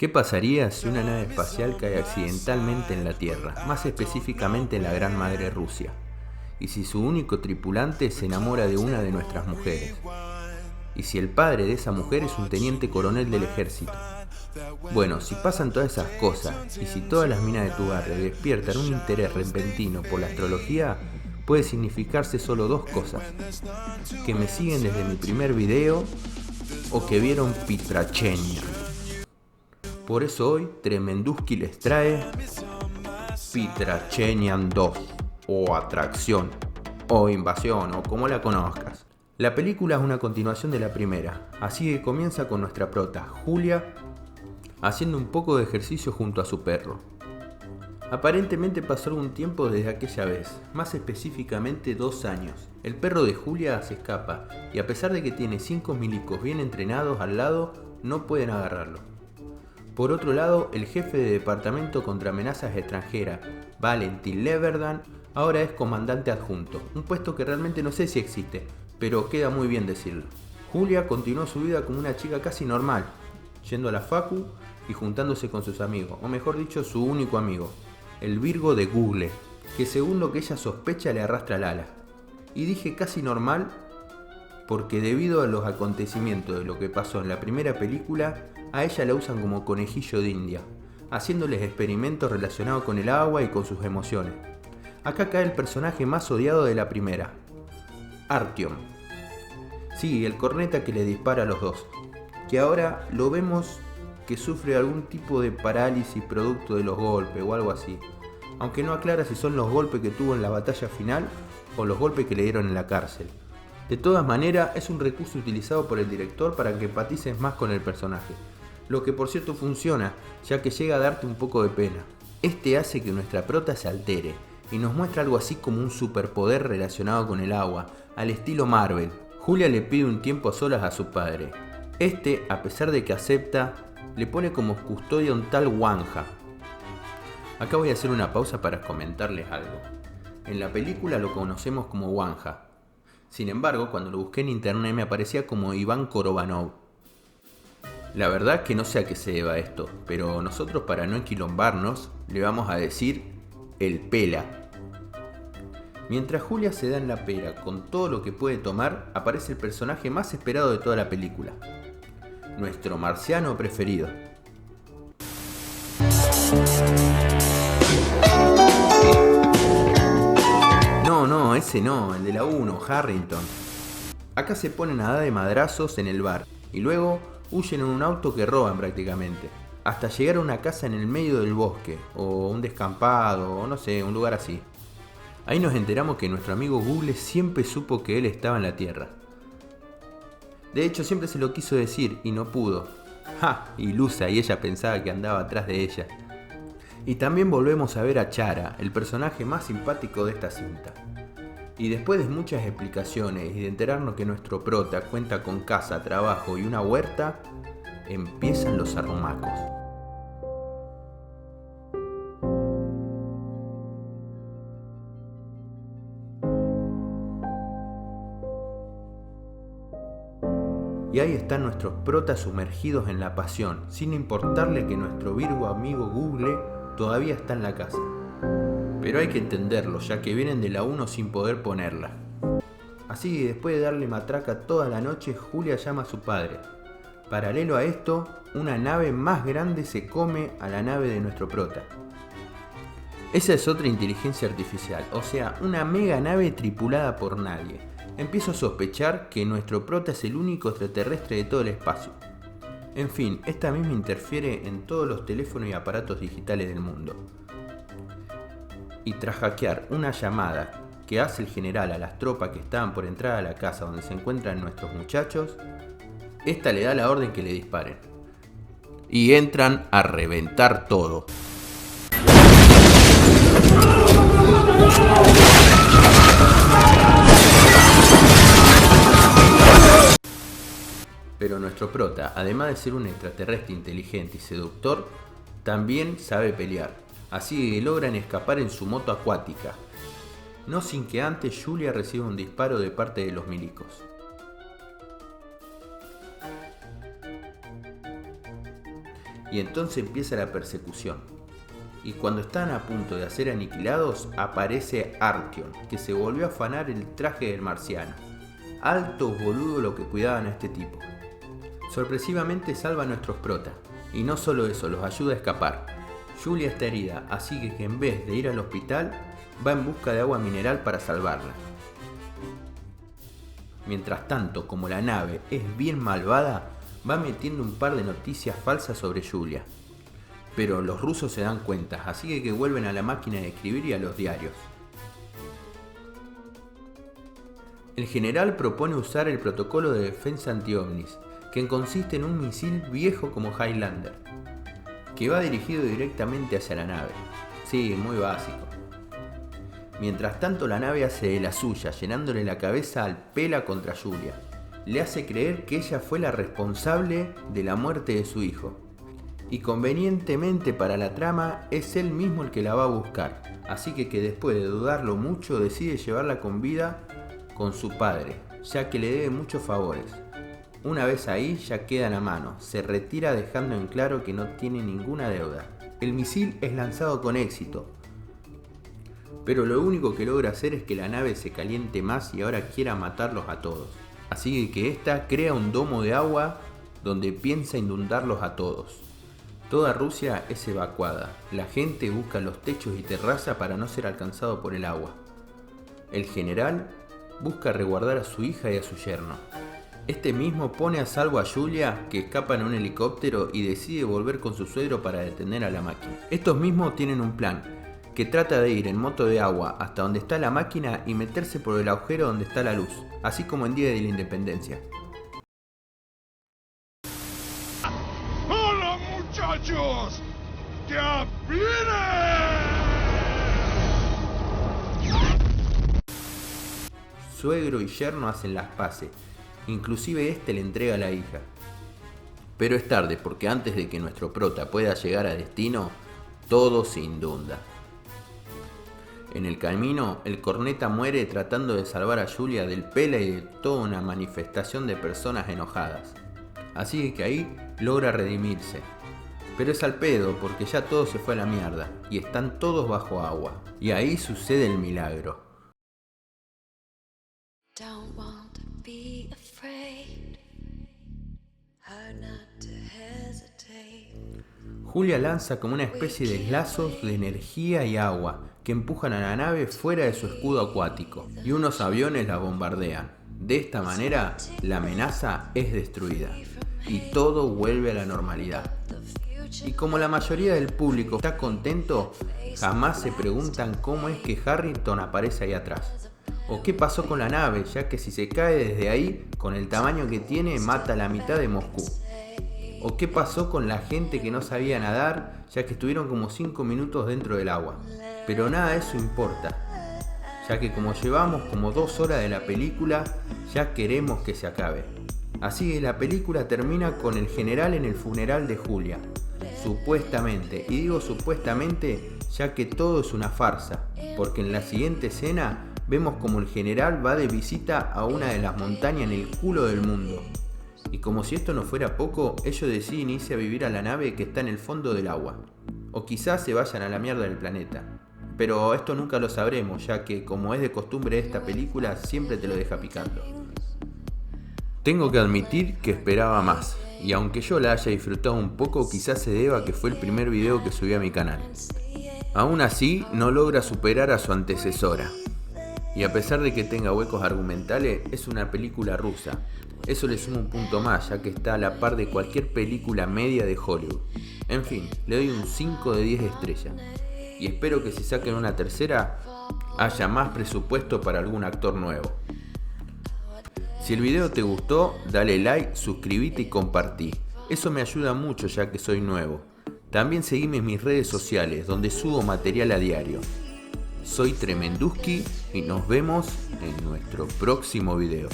¿Qué pasaría si una nave espacial cae accidentalmente en la Tierra, más específicamente en la Gran Madre Rusia? ¿Y si su único tripulante se enamora de una de nuestras mujeres? ¿Y si el padre de esa mujer es un teniente coronel del ejército? Bueno, si pasan todas esas cosas, y si todas las minas de tu barrio despiertan un interés repentino por la astrología, puede significarse solo dos cosas: que me siguen desde mi primer video o que vieron Pitrachenian. Por eso hoy Tremenduski les trae Pitrachenian 2, o Atracción, o Invasión, o como la conozcas. La película es una continuación de la primera, así que comienza con nuestra prota, Julia, haciendo un poco de ejercicio junto a su perro. Aparentemente pasó algún tiempo desde aquella vez, más específicamente 2 años. El perro de Julia se escapa, y a pesar de que tiene 5 milicos bien entrenados al lado, no pueden agarrarlo. Por otro lado, el jefe de departamento contra amenazas extranjeras, Valentin Leverdan, ahora es comandante adjunto, un puesto que realmente no sé si existe, pero queda muy bien decirlo. Julia continuó su vida como una chica casi normal, yendo a la facu y juntándose con sus amigos, o mejor dicho, su único amigo, el Virgo de Google, que según lo que ella sospecha le arrastra el ala. Y dije casi normal porque debido a los acontecimientos de lo que pasó en la primera película, a ella la usan como conejillo de India, haciéndoles experimentos relacionados con el agua y con sus emociones. Acá cae el personaje más odiado de la primera, Artyom. Sí, el corneta que le dispara a los dos, que ahora lo vemos que sufre algún tipo de parálisis producto de los golpes o algo así, aunque no aclara si son los golpes que tuvo en la batalla final o los golpes que le dieron en la cárcel. De todas maneras, es un recurso utilizado por el director para que empatices más con el personaje, lo que por cierto funciona, ya que llega a darte un poco de pena. Este hace que nuestra prota se altere y nos muestra algo así como un superpoder relacionado con el agua, al estilo Marvel. Julia le pide un tiempo a solas a su padre. Este, a pesar de que acepta, le pone como custodia un tal Wanja. Acá voy a hacer una pausa para comentarles algo. En la película lo conocemos como Wanja. Sin embargo, cuando lo busqué en internet me aparecía como Iván Korovanov. La verdad que no sé a qué se deba esto, pero nosotros, para no enquilombarnos, le vamos a decir el Pela. Mientras Julia se da en la pera con todo lo que puede tomar, aparece el personaje más esperado de toda la película, nuestro marciano preferido. No, ese no, el de la 1, Harrington. Acá se ponen a dar de madrazos en el bar y luego huyen en un auto que roban prácticamente, hasta llegar a una casa en el medio del bosque, o un descampado, o no sé, un lugar así. Ahí nos enteramos que nuestro amigo Google siempre supo que él estaba en la Tierra. De hecho, siempre se lo quiso decir y no pudo. ¡Ja! Ilusa, y ella pensaba que andaba atrás de ella. Y también volvemos a ver a Chara, el personaje más simpático de esta cinta. Y después de muchas explicaciones y de enterarnos que nuestro prota cuenta con casa, trabajo y una huerta, empiezan los arrumacos. Y ahí están nuestros protas sumergidos en la pasión, sin importarle que nuestro Virgo amigo Google todavía está en la casa. Pero hay que entenderlo, ya que vienen de la 1 sin poder ponerla. Así que después de darle matraca toda la noche, Julia llama a su padre. Paralelo a esto, una nave más grande se come a la nave de nuestro prota. Esa es otra inteligencia artificial, o sea, una mega nave tripulada por nadie. Empiezo a sospechar que nuestro prota es el único extraterrestre de todo el espacio. En fin, esta misma interfiere en todos los teléfonos y aparatos digitales del mundo. Y tras hackear una llamada que hace el general a las tropas que estaban por entrar a la casa donde se encuentran nuestros muchachos, esta le da la orden que le disparen. Y entran a reventar todo. Pero nuestro prota, además de ser un extraterrestre inteligente y seductor, también sabe pelear. Así que logran escapar en su moto acuática, no sin que antes Julia reciba un disparo de parte de los milicos. y entonces empieza la persecución. Y cuando están a punto de ser aniquilados, aparece Artyom, que se volvió a afanar el traje del marciano. Altos boludos lo que cuidaban a este tipo. Sorpresivamente salva a nuestros protas, y no solo eso, los ayuda a escapar. Julia está herida, así que en vez de ir al hospital, va en busca de agua mineral para salvarla. Mientras tanto, como la nave es bien malvada, va metiendo un par de noticias falsas sobre Julia. Pero los rusos se dan cuenta, así que vuelven a la máquina de escribir y a los diarios. El general propone usar el protocolo de defensa anti-ovnis, que consiste en un misil viejo como Highlander, que va dirigido directamente hacia la nave. Sí, muy básico. Mientras tanto, la nave hace de la suya, llenándole la cabeza al pela contra Julia. Le hace creer que ella fue la responsable de la muerte de su hijo. Y convenientemente para la trama, es él mismo el que la va a buscar. Así que después de dudarlo mucho, decide llevarla con vida con su padre, ya que le debe muchos favores. Una vez ahí, ya queda en la mano. Se retira dejando en claro que no tiene ninguna deuda. El misil es lanzado con éxito, pero lo único que logra hacer es que la nave se caliente más y ahora quiera matarlos a todos. Así que esta crea un domo de agua donde piensa inundarlos a todos. Toda Rusia es evacuada. La gente busca los techos y terraza para no ser alcanzado por el agua. El general busca resguardar a su hija y a su yerno. Este mismo pone a salvo a Julia, que escapa en un helicóptero y decide volver con su suegro para detener a la máquina. Estos mismos tienen un plan, que trata de ir en moto de agua hasta donde está la máquina y meterse por el agujero donde está la luz, así como en Día de la Independencia. ¡Hola, muchachos! ¡Ya viene! Suegro y yerno hacen las paces, inclusive este le entrega a la hija. Pero es tarde, porque antes de que nuestro prota pueda llegar a destino, todo se inunda. En el camino, el corneta muere tratando de salvar a Julia del pela y de toda una manifestación de personas enojadas. Así que ahí logra redimirse. Pero es al pedo, porque ya todo se fue a la mierda y están todos bajo agua. Y ahí sucede el milagro. Don't want to be afraid. Hard not to hesitate. Julia lanza como una especie de lazos de energía y agua que empujan a la nave fuera de su escudo acuático y unos aviones la bombardean. De esta manera, la amenaza es destruida y todo vuelve a la normalidad. Y como la mayoría del público está contento, jamás se preguntan cómo es que Harrington aparece ahí atrás. O qué pasó con la nave, ya que si se cae desde ahí, con el tamaño que tiene, mata a la mitad de Moscú. O qué pasó con la gente que no sabía nadar, ya que estuvieron como 5 minutos dentro del agua. Pero nada de eso importa, ya que como llevamos como 2 horas de la película, ya queremos que se acabe. Así que la película termina con el general en el funeral de Julia. Supuestamente, y digo supuestamente, ya que todo es una farsa, porque en la siguiente escena vemos como el general va de visita a una de las montañas en el culo del mundo. Y como si esto no fuera poco, ellos deciden irse a vivir a la nave que está en el fondo del agua. O quizás se vayan a la mierda del planeta. Pero esto nunca lo sabremos, ya que como es de costumbre esta película, siempre te lo deja picando. Tengo que admitir que esperaba más, y aunque yo la haya disfrutado un poco, quizás se deba a que fue el primer video que subí a mi canal. Aún así, no logra superar a su antecesora. Y a pesar de que tenga huecos argumentales, es una película rusa. Eso le suma un punto más, ya que está a la par de cualquier película media de Hollywood. En fin, le doy un 5 de 10 estrellas. Y espero que si saquen una tercera, haya más presupuesto para algún actor nuevo. Si el video te gustó, dale like, suscríbete y compartí. Eso me ayuda mucho ya que soy nuevo. También seguime en mis redes sociales, donde subo material a diario. Soy Tremenduski y nos vemos en nuestro próximo video.